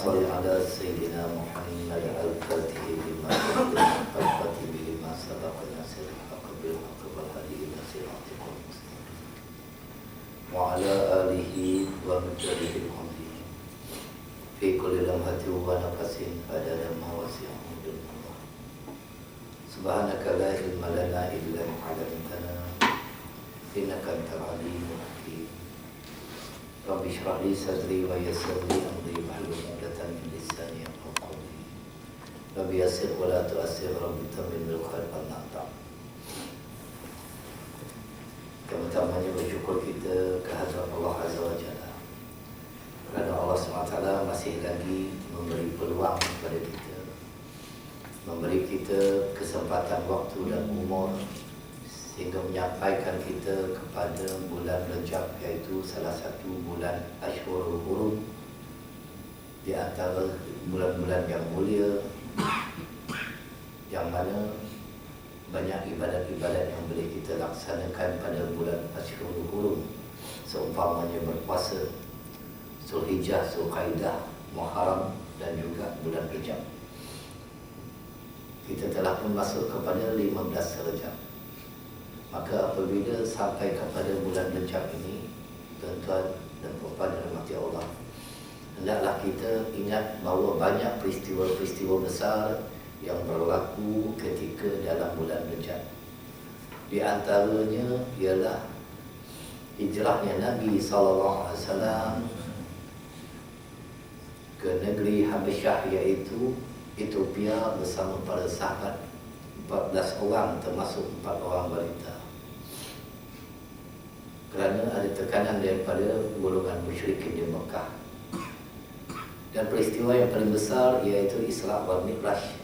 صل على سيدنا محمد الفاتح لما أغلق الخاتم لما سبق ناصر الحق بالحق والهادي إلى صراطك المستقيم وعلى آله ومقداره العظيم في كل لمحة ونفس عدد ما وسعه علم الله. سبحانك لا علم لنا إلا ما علمتنا إنك أنت العليم الحكيم. رب اشرح لي صدري ويسر لي أمري واحلل عقدة من لساني يفقهوا قولي. رب يسر ولا تؤسر رب تمم بالخير والنافع. Pertama-tamanya bersyukur kita kehadrat Allah Azza wa Jalla kerana Allah SWT masih lagi memberi peluang kepada kita, memberi kita kesempatan waktu dan umur sehingga menyampaikan kita kepada bulan Rajab, iaitu salah satu bulan Ashhurul Hurum di antara bulan-bulan yang mulia, yang mana banyak ibadat-ibadat yang boleh kita laksanakan pada bulan Ashhurul Hurum, seumpamanya berpuasa, Zulhijjah, Zulqaidah, Muharram dan juga bulan Rajab. Kita telah pun masuk kepada 15 Rajab. Maka apabila sampai kepada bulan Rajab ini, tuan-tuan dan puan-puan yang dirahmati Allah, hendaklah kita ingat bahawa banyak peristiwa-peristiwa besar yang berlaku ketika dalam bulan Rajab. Di antaranya ialah hijrahnya Nabi SAW ke negeri Habasyah, iaitu Ethiopia, bersama para sahabat 14 orang, termasuk 4 orang wanita, kerana ada tekanan daripada golongan musyrikin di Mekah. Dan peristiwa yang paling besar iaitu Isra' wal Mi'raj,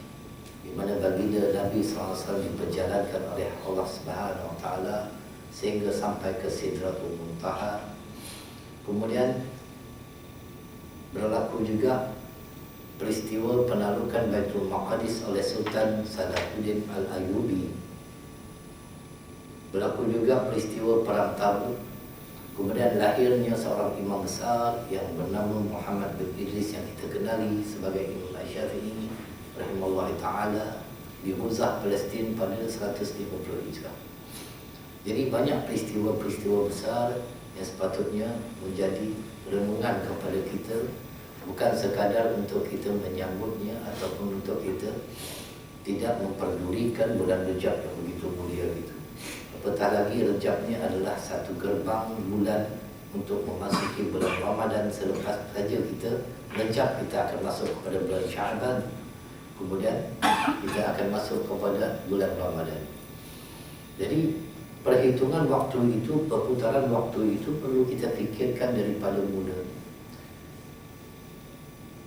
di mana baginda Nabi SAW diperjalankan oleh Allah Subhanahu Wa Taala sehingga sampai ke Sidratul Muntaha. Kemudian berlaku juga peristiwa penaklukan Baitul Maqdis oleh Sultan Salahuddin Al-Ayyubi. Berlaku juga peristiwa Perang Tabuk. Kemudian lahirnya seorang imam besar yang bernama Muhammad bin Idris, yang kita kenali sebagai Imam Asy-Syafi'i rahimahullah ta'ala, di Buzah, Palestin pada 150 Hijrah. Jadi banyak peristiwa-peristiwa besar yang sepatutnya menjadi renungan kepada kita, bukan sekadar untuk kita menyambutnya ataupun untuk kita tidak memperdulikan bulan Rajab yang begitu mulia itu. Apatah lagi Rajab ni adalah satu gerbang bulan untuk memasuki bulan Ramadan. Selepas saja kita Rajab, kita akan masuk kepada bulan Sya'ban, kemudian kita akan masuk kepada bulan Ramadan. Jadi perhitungan waktu itu, perputaran waktu itu perlu kita fikirkan daripada mula,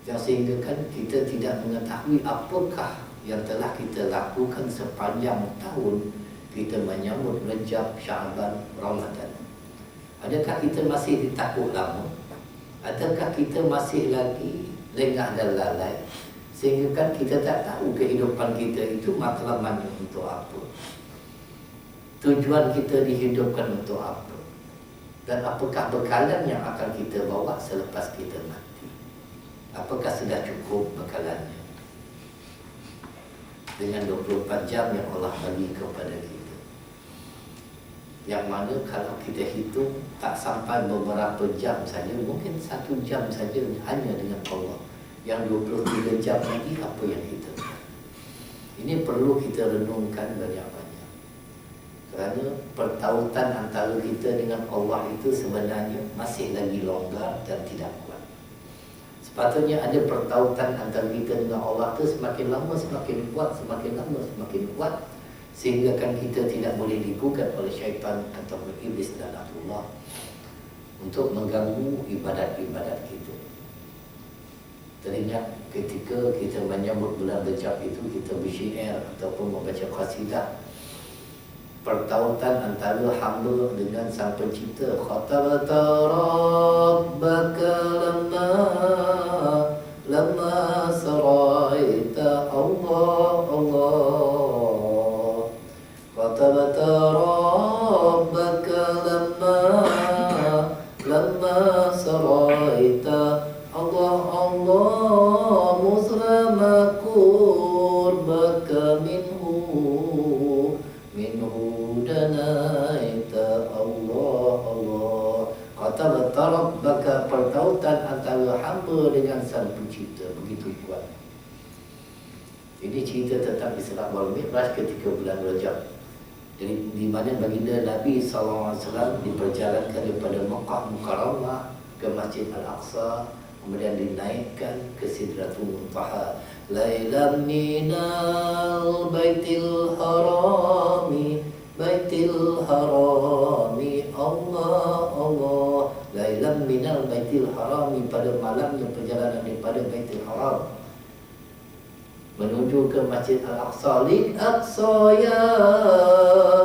yang sehingga kan kita tidak mengetahui apakah yang telah kita lakukan sepanjang tahun kita menyambut Rajab, Sya'ban, Ramadan. Adakah kita masih ditakut lama, ataukah kita masih lagi lengah dan lalai, sehingga kan kita tak tahu kehidupan kita itu matlamannya untuk apa, tujuan kita dihidupkan untuk apa, dan apakah bekalan yang akan kita bawa selepas kita mati. Apakah sudah cukup bekalannya dengan 24 jam yang Allah bagi kepada kita, yang mana kalau kita hitung tak sampai beberapa jam saja, mungkin 1 jam saja hanya dengan Allah, yang 23 jam lagi apa yang kita buat. Ini perlu kita renungkan banyak-banyak, kerana pertautan antara kita dengan Allah itu sebenarnya masih lagi longgar dan tidak kuat. Sepatutnya ada pertautan antara kita dengan Allah itu semakin lama semakin kuat, semakin lama semakin kuat, sehingga kan kita tidak boleh digugat oleh syaitan atau iblis dan Allah untuk mengganggu ibadat-ibadat kita. Teringat ketika kita menyambut bulan Rajab itu, kita bersyair ataupun membaca qasidah, pertautan antara hamba dengan Sang Pencipta. Khatabta rabbaka lamma saraita Allah Allah. Khatabta rabbaka lamma saraita Allah Allah. berjumpa dengan Sang Pencipta begitu kuat. Ini cerita tentang Isra wal Mi'raj ketika bulan Rajab. Jadi di mana baginda Nabi SAW diperjalankan daripada Makkah Mukarramah ke Masjid Al-Aqsa, kemudian dinaikkan ke Sidratul Muntaha. Lailan minal baitil harami, baitil harami, Allah Allah. Lailan minal baitil harami, pada malamnya perjalanan daripada Baitul Haram menuju ke Masjid Al-Aqsa. Lil Aqsa ya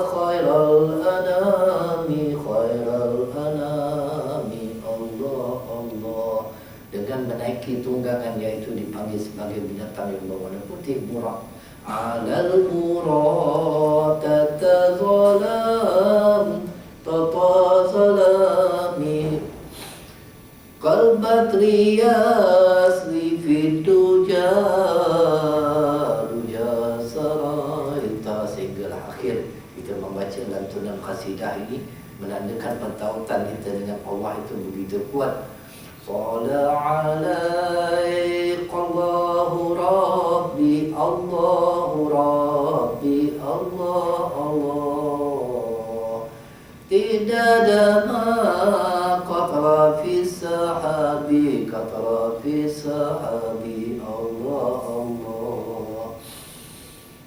khairal anami, khairal anami, Allah Allah. Dengan menaiki tunggangan, iaitu dipanggil sebagai binatang yang berwarna putih, burak. Alal burak tatazalam, tatazalami, qalbatri yasli fid duja, duja saraita, sehinggalah akhir kita membaca lantunan qasidah ini menandakan pentautan kita dengan Allah itu begitu kuat. Shala alaika Allahu Rabbi, Allahu Rabbi, Allah Allah. Tidak ada qatra fi sahabi, qatra fi sahabi, Allah Allah.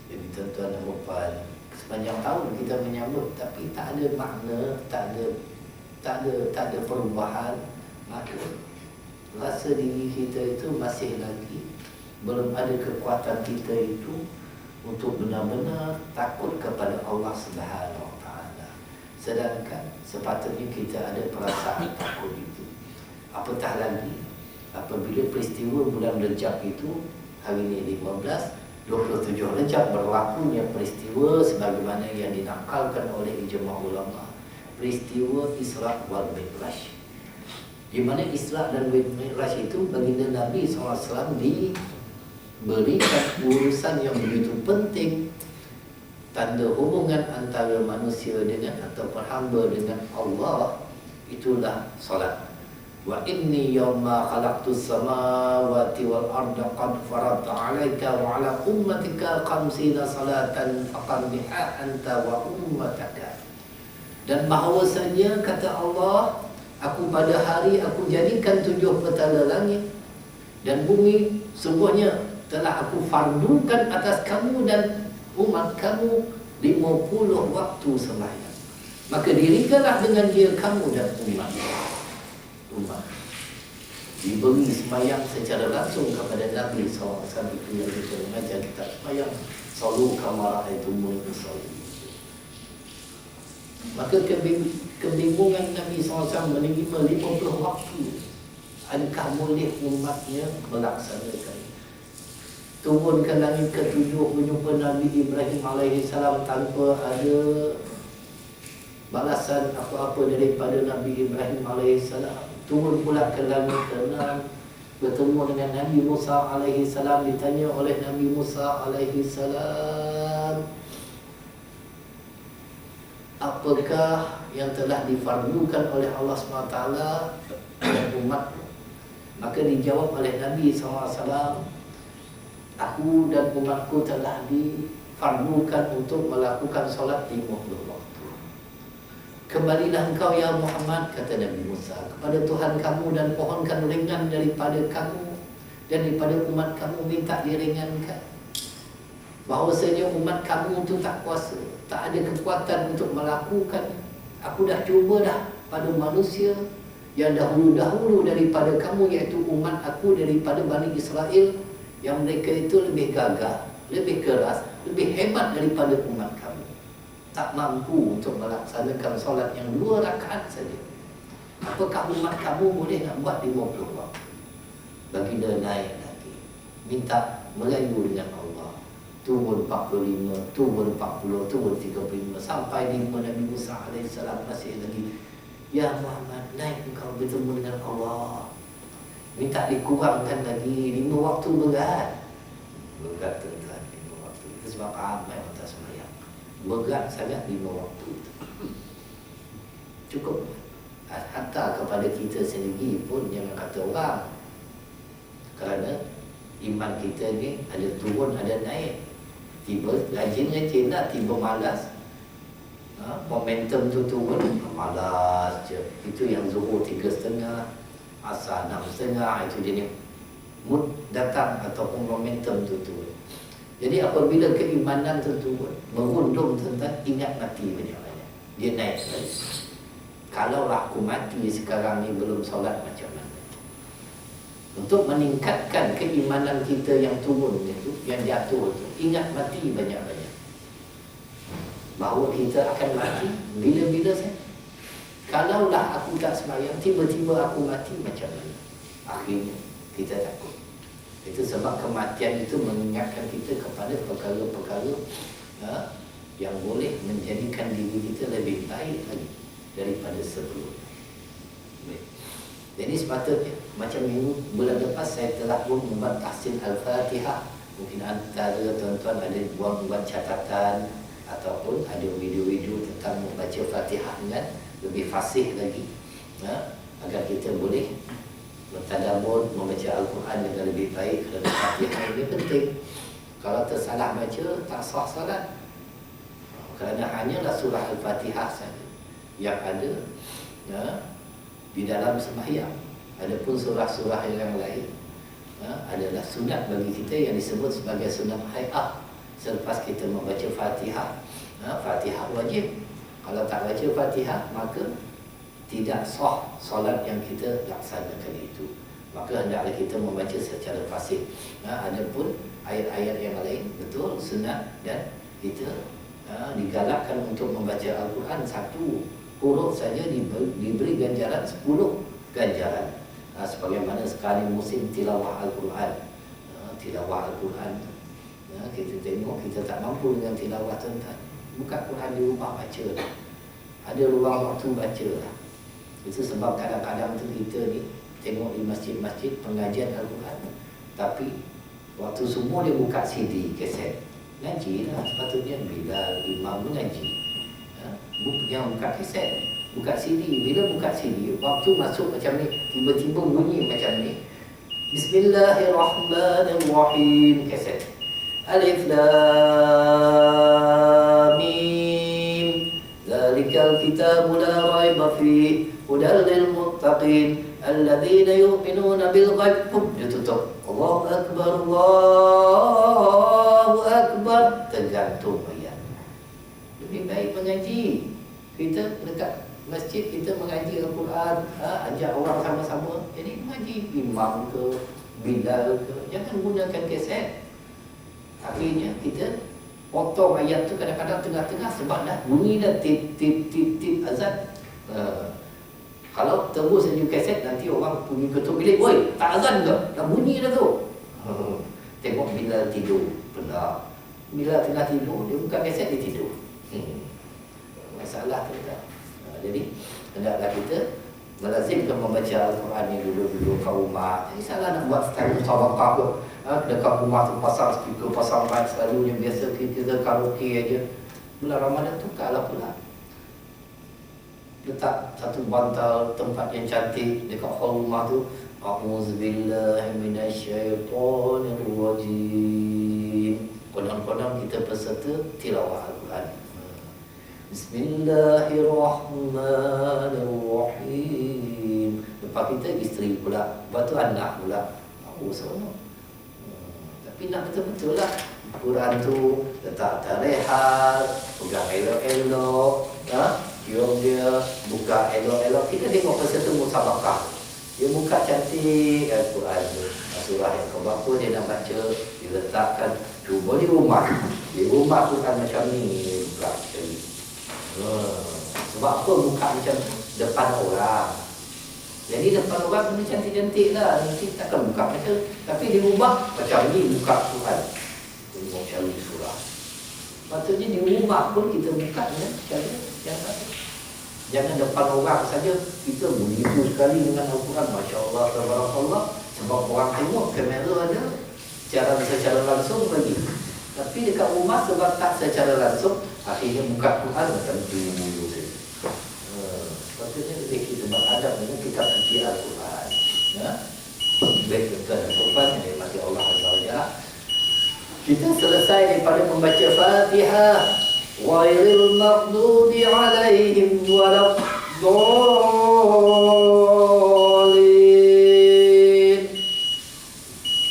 Jadi tuan-tuan dan puan, sepanjang tahun kita menyambut, tapi tak ada makna, tak ada perubahan. Maka rasa diri kita itu masih lagi belum ada kekuatan kita itu untuk benar-benar takut kepada Allah Subhanahu Wa Taala. Sedangkan sepatutnya kita ada perasaan takut itu. Apatah lagi apabila peristiwa bulan Rejab itu, hari ini 27 Rejab berlakunya peristiwa sebagaimana yang dinakalkan oleh ijma' ulama, peristiwa Isra wal Mi'raj. Di mana Isra dan Mi'raj itu baginda Nabi SAW diberikan urusan yang begitu penting, tanda hubungan antara manusia dengan atau hamba dengan Allah, itulah solat. Wa inni yawma khalaqtus samawati wal arda qad faradtu 'alaika wa 'ala ummatika 50 salatan faqambiha anta wa ummataka. Dan bahawasanya kata Allah, aku pada hari aku jadikan 7 petala langit dan bumi, semuanya telah aku fardukan atas kamu dan umat kamu 50 waktu sembahyang. Maka dirikanlah dengan dia kamu dan umat diberi sembahyang secara langsung kepada Nabi SAW. Itu yang kita mengajar kita sembahyang, salu kama ra'aitumuni usalli. Maka kebingungan Nabi SAW menerima 50 waktu. Adakah boleh umatnya melaksanakan? Turun ke langit ke-7 berjumpa Nabi Ibrahim AS tanpa ada balasan apa-apa daripada Nabi Ibrahim AS. Turun pula ke langit ke-6, bertemu dengan Nabi Musa AS. Ditanya oleh Nabi Musa AS, apakah yang telah difardukan oleh Allah SWT dan umat? Maka dijawab oleh Nabi SAW, aku dan umatku telah difardukan untuk melakukan solat 50 waktu. Kembalilah engkau ya Muhammad, kata Nabi Musa, kepada Tuhan kamu dan pohonkan ringan daripada kamu dan daripada umat kamu, minta diringankan. Bahawasanya umat kamu itu tak kuasa, tak ada kekuatan untuk melakukan. Aku dah cuba dah pada manusia yang dahulu-dahulu daripada kamu, iaitu umat aku daripada Bani Israel, yang mereka itu lebih gagah, lebih keras, lebih hebat daripada umat kamu. Tak mampu untuk melaksanakan solat yang 2 rakaat saja. Apakah umat kamu boleh nak buat 50 waktu? Baginda naik lagi, minta melayu dengan Allah. Turun 45, turun 40, turun 35, sampai di Nabi Musa AS masih lagi, ya Muhammad, naik engkau bertemu dengan Allah. Minta dikurangkan lagi 5 waktu berat. Berat tuan-tuan, 5 waktu. Itu sebab ramai orang tak sembahyang. Berat sangat 5 waktu. Cukup. Hatta kepada kita sendiri pun, jangan kata orang. Kerana iman kita ni ada turun ada naik. Tiba rajin-rajin lah, tiba malas, momentum tu turun, malas je. Itu yang zuhur 3.30, asar 6.30, itu jenis mood datang ataupun momentum tu turun. Jadi apabila keimanan tu turun, merundum tentang ingat mati banyak-banyak, dia naik lagi. Kalaulah aku mati sekarang ni belum solat, macam mana? Untuk meningkatkan keimanan kita yang turun itu, yang jatuh itu, ingat mati banyak-banyak. Bahawa kita akan mati bila-bila saja. Kalaulah aku tak sembahyang, tiba-tiba aku mati, macam mana? Akhirnya kita takut. Itu sebab kematian itu mengingatkan kita kepada perkara-perkara yang boleh menjadikan diri kita lebih baik lagi daripada sebelum. Jadi sepatutnya macam bulan lepas saya telah pun membuat tahsin Al-Fatihah. Mungkin antara tuan-tuan ada buat catatan ataupun ada video-video tentang membaca Fatihah dengan lebih fasih lagi, agar kita boleh bertadabbur membaca Al-Quran dengan lebih baik. Kerana Fatihah ini penting. Kalau tersalah baca, tak sah salat. Kerana hanyalah surah Al-Fatihah saja yang ada di dalam sembahyang. Adapun surah-surah yang lain adalah sunat bagi kita yang disebut sebagai sunat hay'ah. Selepas kita membaca Fatihah, Fatihah wajib. Kalau tak baca Fatihah, maka tidak sah solat yang kita laksanakan itu. Maka hendaklah kita membaca secara fasih. Adapun ayat-ayat yang lain betul sunat, dan kita digalakkan untuk membaca Al-Quran satu huruf saja diberi ganjaran 10 ganjaran. Sebagaimana sekali musim tilawah Al-Quran. Tilawah Al-Quran, kita tengok kita tak mampu dengan tilawah tuan-tuan, buka Quran di rumah baca lah. Ada ruang waktu baca lah. Itu sebab kadang-kadang tu kita ni tengok di masjid-masjid pengajian Al-Quran, tapi waktu semua dia buka CD, kaset, ngaji lah. Sepatutnya bila imam mengaji, jangan buka kaset, buka CD. Bila buka CD, waktu masuk macam ni, tiba-tiba bunyi macam ni, Bismillahirrahmanirrahim, kaset, Alif Lam Mim, Zalikal kitabu la raiba fihi, hudal lil muttaqin, alladzina yu'minuna bil ghaib. Dia tutup, Allahu Akbar, Allahu Akbar. Tergantung ayat. Lebih baik mengaji. Kita dekat masjid, kita mengaji Al-Quran, ajak orang sama-sama. Jadi mengaji imam ke, Bilal ke, jangan gunakan kaset. Akhirnya kita potong ayat tu kadang-kadang tengah-tengah sebab dah bunyi dah tip azan. Kalau terus saja kaset, nanti orang pergi ketuk bilik, "Oi, tak azan ke? Dah bunyi dah tu." Tengok Bilal tidur pula. Bila tengah tidur, dia buka kaset, dia tidur. Masalah tu tak. Jadi hendaklah kita melazimkan membaca Al-Quran ni dulu-dulu kat rumah. Jadi salah nak buat style musabaqah ke. Dekat rumah tu pasang speaker, pasang mic, selalunya biasa kita karaoke aja. Bulan Ramadan tukarlah pula. Letak satu bantal tempat yang cantik dekat hall rumah tu. A'udzubillahi minasyaitonirrajim. Konon-konon kita peserta tilawah Al-Quran. Bismillahirrahmanirrahim. Lepas kita isteri pula, lepas tu anak pula. Aku seronok. Tapi nak betul-betul lah. Quran tu letak tarehat, pegang elok-elok, cium dia, buka elok-elok. Kita tengok peserta musabaqah, dia buka cantik Al-Quran tu, surah yang keberapa dia nak baca, diletakkan. Cuba di rumah Quran macam ni buka sekali. Sebab apa buka macam depan orang? Jadi depan orang kena cantik-cantik lah. Nanti takkan buka macam, tapi di rumah macam ni buka Quran, tengok cari surah. Patutnya di rumah pun kita buka dengan cara yang baik. Jangan depan orang saja kita begitu sekali dengan Al-Quran, Masya Allah, Tabarakallah. Sebab orang tengok kamera ada, secara langsung bagi. Tapi dekat rumah sebab tak secara langsung, akhirnya buka Quran macam tu. Sepatutnya lebih kita beradab dengan kitab suci Al-Quran. Baik, tuan-tuan. kita selesai daripada membaca Fatihah, ghairil maghdubi alaihim waladdallin.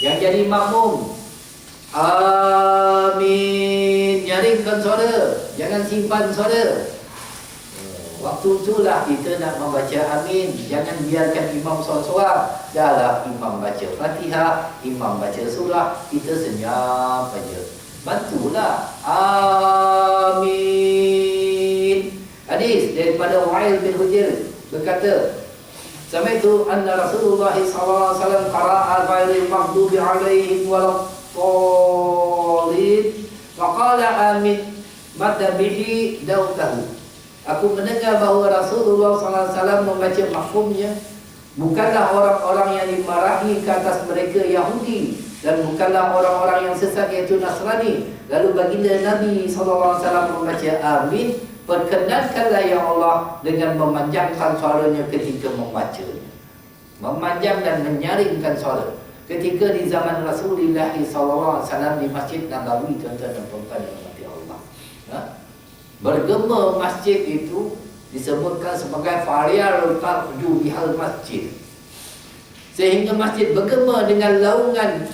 Yang jadi makmum, amin, nyaringkan suara, jangan simpan suara. Waktu itulah kita nak membaca amin. Jangan biarkan imam seorang-seorang. Dahlah imam baca Fatihah, imam baca surah, kita senyap saja. Bantulah. Amin. Hadis daripada Wa'il bin Hujr berkata, Sami'tu anna Rasulullah sallallahu alaihi wasallam qara'a ghairil maghdubi alaihim waladdallin faqala amin madda bihi dautahu. Aku mendengar bahawa Rasulullah SAW membaca makmumnya bukanlah orang-orang yang dimarahi ke atas mereka Yahudi, dan bukanlah orang-orang yang sesat iaitu Nasrani. Lalu baginda Nabi SAW membaca amin, perkenankanlah ya Allah dengan memanjangkan suaranya ketika membacanya, memanjang dan menyaringkan suara. Ketika di zaman Rasulullah SAW di Masjid Nabawi, tuan-tuan dan puan-puan yang dirahmati Allah, bergema masjid itu disebutkan sebagai Farial Tarju Bihal Masjid, sehingga masjid bergema dengan laungan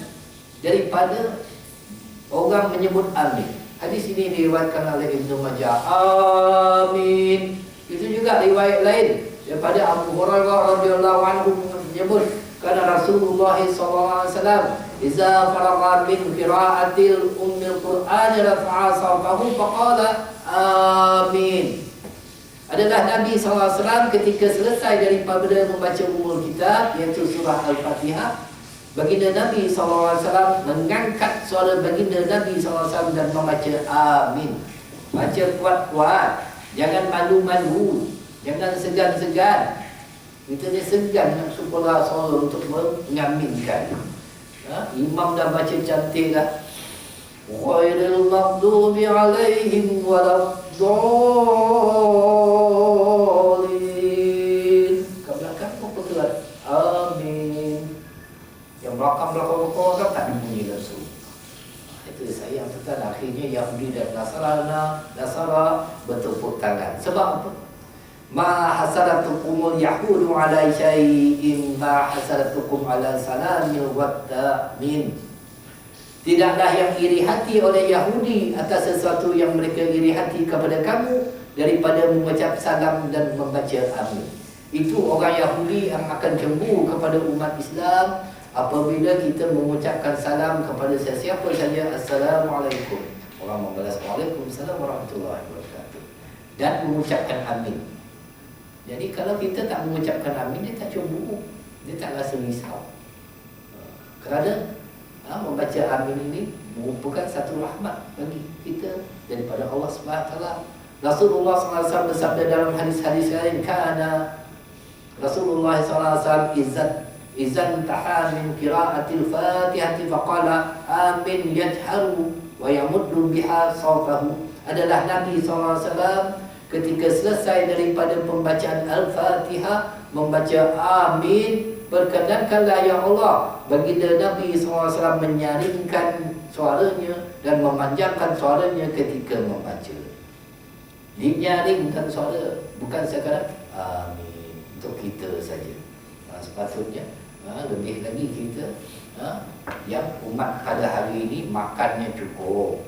daripada orang menyebut amin. Hadis ini diriwayatkan oleh Ibnu Majah. Amin. Itu juga riwayat lain daripada Abu Hurairah radhiyallahu anhu menyebut, karena Rasulullah SAW iza faragha min qira'atil ummil Qur'an rafa'a sawtahu faqala amin. Adalah Nabi SAW ketika selesai daripada membaca umul kitab, iaitu surah Al-Fatihah, baginda Nabi SAW mengangkat suara baginda Nabi SAW dan membaca amin. Baca kuat-kuat, jangan malu-malu, jangan segan-segan. Kita ni segan nak supaya suara untuk mengaminkan. Imam dah baca cantik dah, ghairil maghdubi alaihim waladdallin. Kat belakang apa tuan? Amin. Yang belakang kan tak bunyi langsung. Itu sayang tuan, akhirnya Yahudi dan Nasara bertepuk tangan. Sebab apa? Ma hasaratukumul yahudu ala syai'in ma hasaratukum ala salamil wattamin. Tidaklah yang iri hati oleh Yahudi atas sesuatu yang mereka iri hati kepada kamu daripada mengucap salam dan membaca amin. Itu orang Yahudi yang akan cemburu kepada umat Islam apabila kita mengucapkan salam kepada sesiapa saja, Assalamualaikum. Orang membalas Waalaikumsalam warahmatullahi wabarakatuh, dan mengucapkan amin. Jadi kalau kita tak mengucapkan amin, dia tak cemburu, dia tak rasa risau. Kerana membaca amin ini merupakan satu rahmat bagi kita daripada Allah SWT. Rasulullah SAW bersabda dalam hadis-hadis lain, kana Rasulullah SAW izan taha min qira'atil Fatihati faqala amin yajharu wa yamuddu biha sawtahu. Adalah Nabi SAW ketika selesai daripada pembacaan Al-Fatihah membaca amin, perkenankanlah ya Allah baginda Nabi SAW menyaringkan suaranya dan memanjangkan suaranya ketika membaca. Dinyaringkan suara, bukan sekadar amin untuk kita saja. Sepatutnya lebih lagi kita yang umat pada hari ini makannya cukup.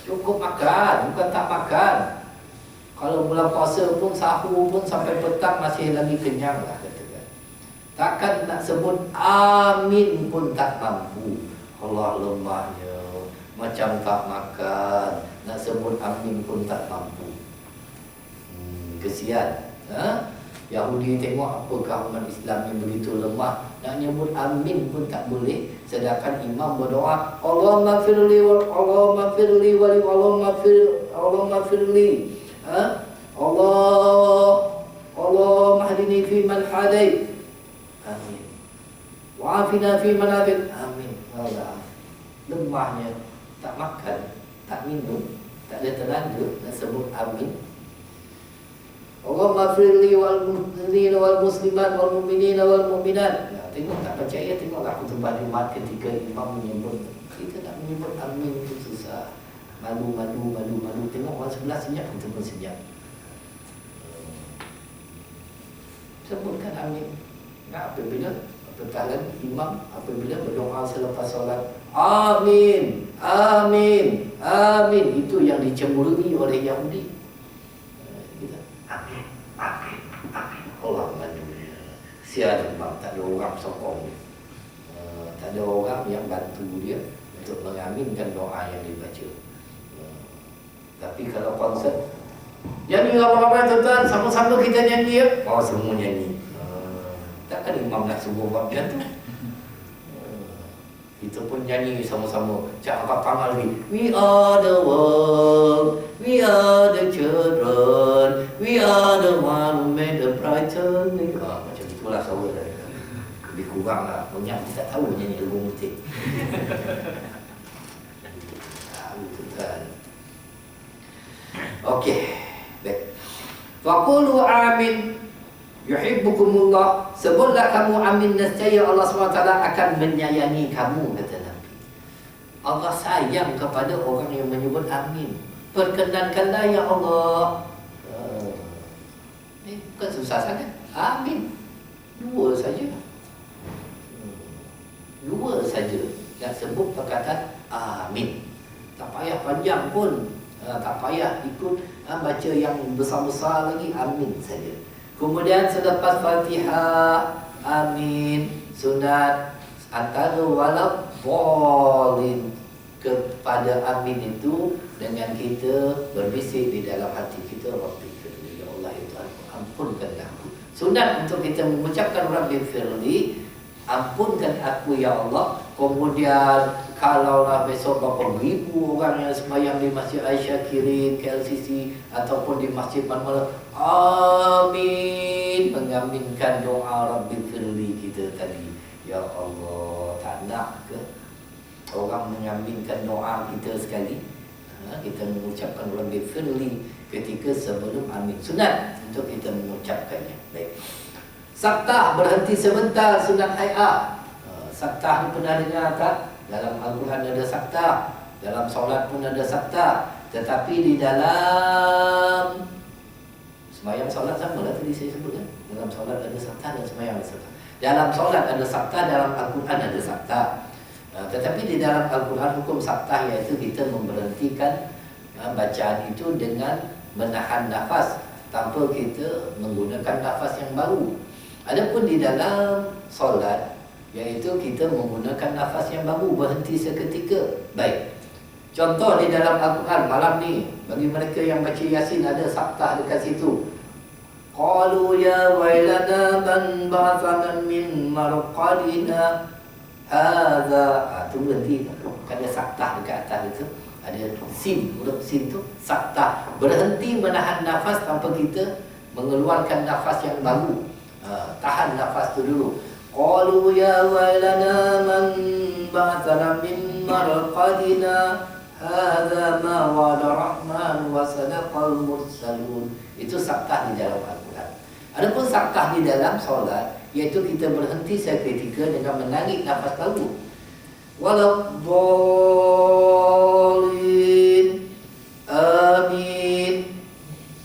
Cukup makan, bukan tak makan. Kalau bulan puasa pun, sahur pun sampai petang masih lagi kenyang lah katakan. Takkan nak sebut amin pun tak mampu. Allah lemahnya, macam tak makan. Nak sebut amin pun tak mampu. Kesian. Yahudi tengok apakah umat Islam yang begitu lemah, nak nyebut amin pun tak boleh. Sedangkan imam berdoa, Allahumma firli Allahumma firli Allahumma firli. Allah mahdini fi man hadait. Amin. Wa'afina fi man afid. Amin. Allah. Lemahnya, tak makan, tak minum, tak ada tenaga nak sebut amin. Allahumma firli wal muslimin wal muslimat wal mu'minin wal mu'minat. tengok tak percaya, tengoklah khutbah Jumaat ketika imam menyebut. Kita nak menyebut amin itu susah. Malu. Tengok orang sebelah senyap, kita pun senyap. Sebutkan amin. Nah, apabila pertahanan imam apabila berdoa selepas solat, amin, amin, amin, itu yang dicemburui oleh Yahudi. Amin, amin, amin. Allah maju. Sial imam, tak ada orang sokong. Tak ada orang yang bantu dia untuk mengaminkan doa yang dibaca. Tapi kalau konsert nyanyi ramai-ramai tuan-tuan, sama-sama kita nyanyi ya. Oh, semua nyanyi. Takkan imam nak suruh buat macam tu. Kita pun nyanyi sama-sama. Cakap apa lagi? We are the world, we are the children, we are the one who made the brighter day. Macam itulah suara dia. Lebih kurang lah. Banyak kita tak tahu nyanyi lagu mutik. Tuan. Okey. Baik. Faqulu amin yuhibbukumullah. Sebutlah kamu amin, nescaya Allah SWT akan menyayangi kamu, kata Nabi. Allah sayang kepada orang yang menyebut amin. Perkenankanlah ya Allah. Bukan susah sangat. Amin. Dua saja. Dua saja. Dan sebut perkataan amin. Tak payah panjang pun. Tak payah ikut baca yang besar-besar lagi. Amin saja. Kemudian selepas Fatihah, amin, sunat antara walad bolin kepada amin itu dengan kita berbisik di dalam hati kita, Rabbi firli, ya Allah itu ampunkanlah aku. Sunat untuk kita mengucapkan Rabbi firli, ampunkan aku ya Allah. Kemudian kalaulah besok berapa ribu orang yang sembahyang di Masjid Aisyah Kirim, KLCC ataupun di masjid mana-mana, amin, mengaminkan doa Rabbi firli kita tadi. Ya Allah, tak nak ke orang mengaminkan doa kita sekali? Kita mengucapkan Rabbi firli ketika sebelum amin. Sunat untuk kita mengucapkannya. Baik. Saktah, berhenti sebentar, sunat hayat. Saktah ni pernah dengar tak? Dalam Al-Quran ada saktah, dalam solat pun ada saktah. Tetapi di dalam sembahyang solat sama lah tadi saya sebut kan. Dalam solat ada saktah dan sembahyang ada saktah. Dalam solat ada saktah, dalam Al-Quran ada saktah. Tetapi di dalam Al-Quran hukum saktah iaitu kita memberhentikan bacaan itu dengan menahan nafas tanpa kita menggunakan nafas yang baru. Adapun di dalam solat iaitu kita menggunakan nafas yang baru, berhenti seketika. Baik. Contoh di dalam Al-Quran malam ni, bagi mereka yang baca Yasin ada saktah dekat situ. Qalu ya wailana man ba'athana min marqadina hadza. Tu berhenti. Ada saktah dekat atas itu. Ada sin, huruf sin tu saktah. Berhenti menahan nafas tanpa kita mengeluarkan nafas yang baru. Tahan nafas tu dulu. Qalu ya wailana man ba'athana min marqadina hadza ma wa'ada rahman wa sadaqal mursalun. Itu saktah di dalam Al-Quran. Adapun saktah di dalam solat iaitu kita berhenti seketika dengan menarik nafas baru. Waladhdallin, amin.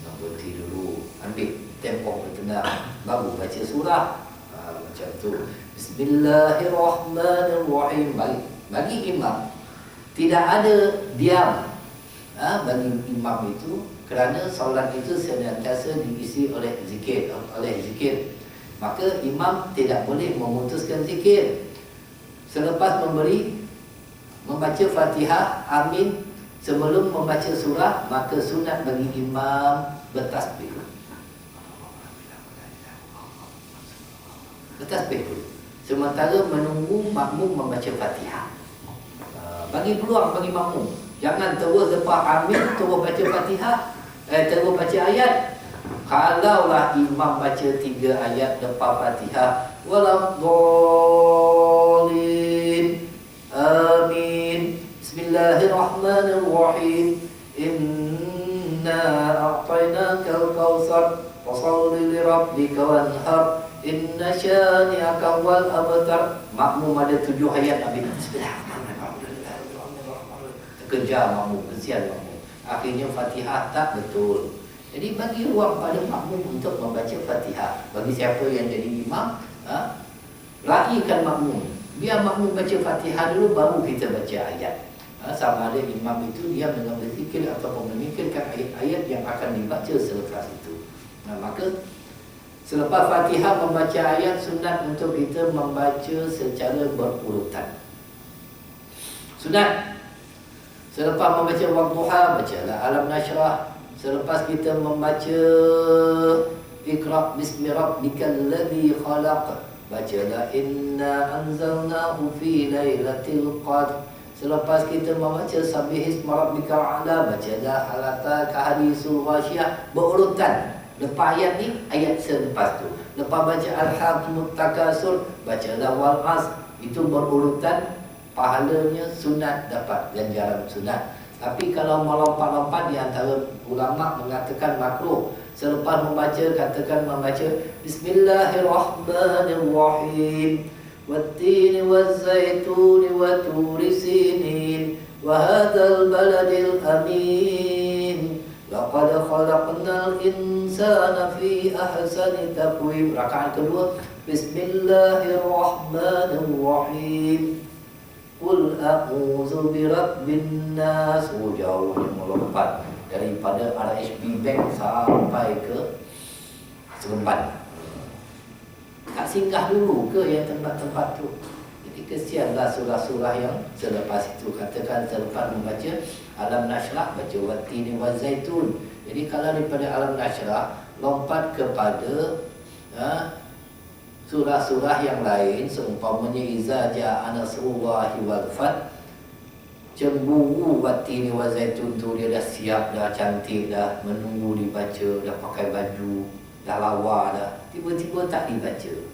Nak berhenti dulu, ambil tempoh bertenang, baru baca surah. Macam tu. Bismillahirrahmanirrahim. Bagi imam tidak ada diam bagi imam itu, kerana solat itu senantiasa diisi oleh zikir, maka imam tidak boleh memutuskan zikir. Selepas membaca Fatihah, amin, sebelum membaca surah, maka sunat bagi imam bertasbih. Bertasbih dulu sementara menunggu makmum membaca Fatihah. Bagi peluang bagi makmum, jangan terus lepas amin terus baca Fatihah, terus baca ayat. Kalaulah imam baca 3 ayat lepas Fatihah, waladhdallin, amin, bismillahirrahmanirrahim, inna a'tainakal kautsar fasholli lirabbika wanhar, Inna syani'aka wal abtar. Makmum ada 7 ayat Nabi. Bismillahirrahmanirrahim. Terkejar makmum, kesian makmum. Akhirnya Fatihah tak betul. Jadi bagi ruang pada makmum untuk membaca Fatihah. Bagi siapa yang jadi imam, raihkan makmum. Biar makmum baca Fatihah dulu, baru kita baca ayat. Sama ada imam itu diam dengan berzikir ataupun memikirkan ayat-ayat yang akan dibaca selepas itu. Maka selepas Fatihah membaca ayat, sunat untuk kita membaca secara berurutan. Sunat. Selepas membaca Wadduha, bacalah Alam Nashrah. Selepas kita membaca Iqra' bismi rabbikal ladzi khalaq, bacalah Inna anzalnahu fi lailatul qadr. Selepas kita membaca Sabbihisma rabbikal a'la, bacalah Hal ataka hadisul ghasyiyah. Berurutan. Lepas ayat ni, ayat selepas tu. Lepas baca Al-Haqqut Takasur, bacalah Wal 'Asr. Itu berurutan. Pahalanya sunat, dapat ganjaran sunat. Tapi kalau melompat-lompat, di antara ulama mengatakan makruh. Selepas membaca, katakan membaca Bismillahirrahmanirrahim. Wattini wazzaituni wa turi sinin wa hadzal baladil amin. Laqad khalaqnal insana fi ahsani taqwim. Rakaat kedua, Bismillahirrahmanirrahim. Qul a'udzu birabbin nas. Jauhnya melompat daripada RHB Bank sampai ke Seremban. Tak singgah dulu ke yang tempat-tempat tu. Jadi kesianlah surah-surah yang selepas itu. Katakan selepas membaca Alam Nashrah, baca Wattini Wazzaitun. Jadi kalau daripada Alam Nashrah lompat kepada surah-surah yang lain, seumpamanya Iza ja'a nasrullahi wal fath. Cemburu Wattini Wazzaitun tu, dia dah siap, dah cantik, dah menunggu dibaca, dah pakai baju, dah lawa dah, tiba-tiba tak dibaca.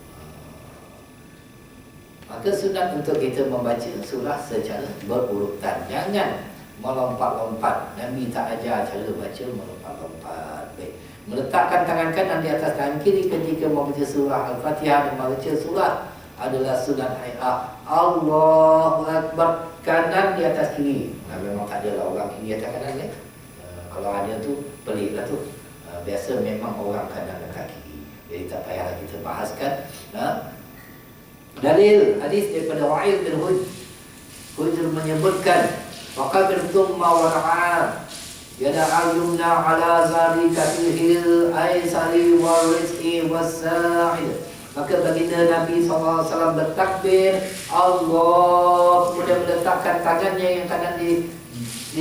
Maka sunat untuk kita membaca surah secara berurutan. Jangan melompat-lompat. Nabi tak ajar cara baca melompat-lompat. Baik. Meletakkan tangan kanan di atas tangan kiri ketika membaca surah Al-Fatihah dan membaca surah adalah sunat hay'ah. Allahu Akbar. Kanan di atas kiri. Memang tak ada lah orang kiri atas kanan ya. Kalau ada tu pelik lah tu. Biasa memang orang kanan atas kiri. Jadi tak payahlah kita bahaskan. Dalil hadis daripada Wa'il bin Hujr menyebutkan faqabir thumma wara'a yada al-yumna ala zalika fil aisari wal rizqi was-sa'id. Maka baginda Nabi SAW bertakbir Allah, kemudian meletakkan tangannya yang kanan di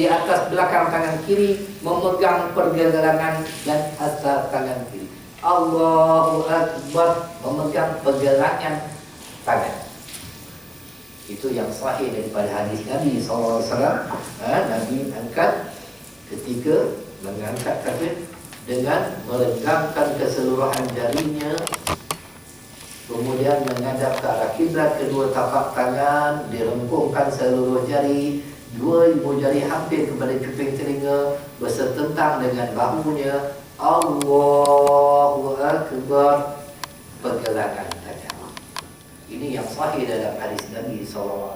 atas belakang tangan kiri, memegang pergelangan dan atas tangan kiri. Allahu Akbar, memegang pergelangan tangan. Itu yang sahih daripada hadis Nabi SAW. Nabi angkat ketika mengangkat takbir dengan meregangkan keseluruhan jarinya, kemudian menghadap ke arah kiblat, kedua tapak tangan direngkungkan seluruh jari, dua ibu jari hampir kepada cuping telinga, bersetentang dengan bahunya. Allahu Akbar, pergelangan tangan. Ini yang sahih dalam hadis Nabi SAW,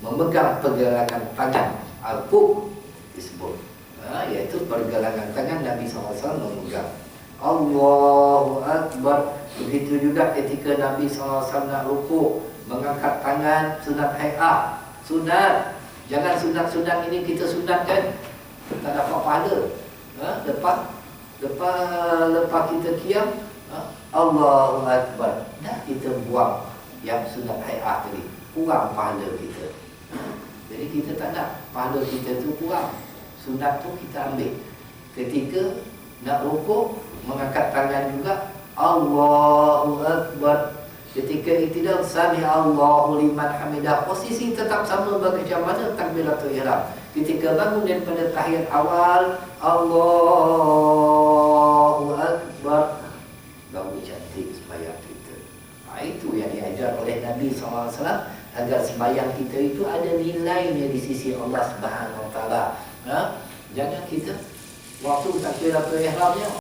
memegang pergelangan tangan. Al-Qub disebut, iaitu pergelangan tangan Nabi SAW memegang. Allahu Akbar. Begitu juga ketika Nabi SAW nak rukuk, mengangkat tangan, sunat hay'ah. Sunat. Jangan sunat-sunat ini kita sunatkan, tak dapat pahala. Lepas kita qiyam, Allahu Akbar, dah kita buang yang sunat hay'ah tadi, kurang pahala kita. Jadi kita tak nak pahala kita tu kurang. Sunat tu kita ambil. Ketika nak rukuk, mengangkat tangan juga, Allahu Akbar. Ketika i'tidal, sami Allahu liman hamidah. Posisi tetap sama macam mana takbiratul ihram. Ketika bangun daripada tahiyat awal, Allahu Akbar, baru cantik sembahyang kita. Itu yang diajar oleh Nabi SAW, agar sembahyang kita itu ada nilainya di sisi Allah Subhanahu Wa Taala. Jangan kita waktu takbiratul ihramnya